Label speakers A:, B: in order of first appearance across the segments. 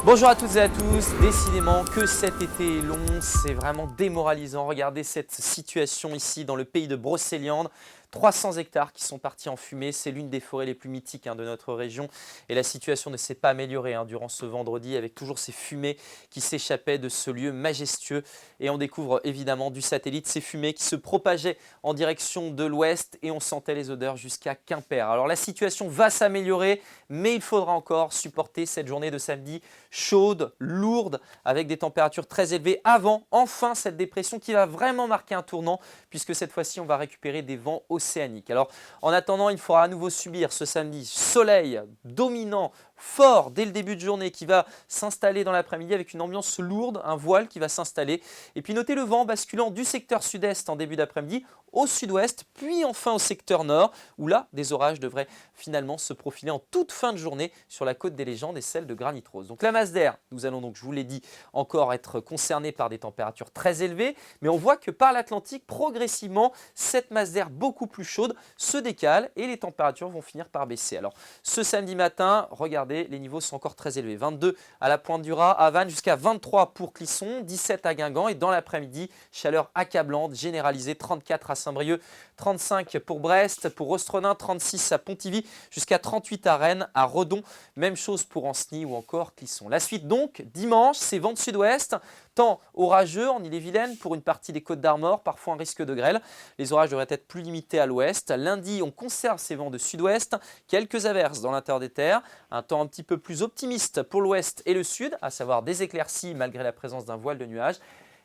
A: Bonjour à toutes et à tous, décidément que cet été est long, c'est vraiment démoralisant. Regardez cette situation ici dans le pays de Brocéliande. 300 hectares qui sont partis en fumée, c'est l'une des forêts les plus mythiques de notre région et la situation ne s'est pas améliorée durant ce vendredi avec toujours ces fumées qui s'échappaient de ce lieu majestueux et on découvre évidemment du satellite ces fumées qui se propageaient en direction de l'ouest et on sentait les odeurs jusqu'à Quimper. Alors la situation va s'améliorer mais il faudra encore supporter cette journée de samedi chaude, lourde avec des températures très élevées avant enfin cette dépression qui va vraiment marquer un tournant puisque cette fois-ci on va récupérer des vents océanique. Alors, en attendant, il faudra à nouveau subir ce samedi soleil dominant, fort dès le début de journée qui va s'installer dans l'après-midi avec une ambiance lourde, un voile qui va s'installer. Et puis notez le vent basculant du secteur sud-est en début d'après-midi au sud-ouest, puis enfin au secteur nord, où là, des orages devraient finalement se profiler en toute fin de journée sur la côte des légendes et celle de Granit Rose. Donc la masse d'air, nous allons donc, je vous l'ai dit, encore être concernés par des températures très élevées, mais on voit que par l'Atlantique, progressivement, cette masse d'air beaucoup plus chaude se décale et les températures vont finir par baisser. Alors ce samedi matin, regardez, les niveaux sont encore très élevés. 22 à la Pointe du Raz, à Vannes, jusqu'à 23 pour Clisson, 17 à Guingamp et dans l'après-midi, chaleur accablante, généralisée, 34 à Saint-Brieuc, 35 pour Brest, pour Ostronin, 36 à Pontivy, jusqu'à 38 à Rennes, à Redon, même chose pour Ancenis ou encore Clisson. La suite donc, dimanche, c'est vent de sud-ouest, temps orageux en Ille-et-Vilaine pour une partie des Côtes d'Armor, parfois un risque de grêle. Les orages devraient être plus limités à l'ouest. Lundi, on conserve ces vents de sud-ouest, quelques averses dans l'intérieur des terres, un temps un petit peu plus optimiste pour l'ouest et le sud, à savoir des éclaircies malgré la présence d'un voile de nuages.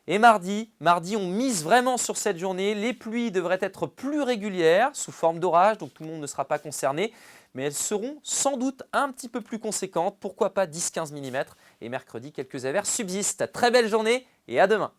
A: Et mardi, on mise vraiment sur cette journée. Les pluies devraient être plus régulières sous forme d'orage, donc tout le monde ne sera pas concerné. Mais elles seront sans doute un petit peu plus conséquentes, pourquoi pas 10-15 mm. Et mercredi, quelques averses subsistent. Très belle journée et à demain.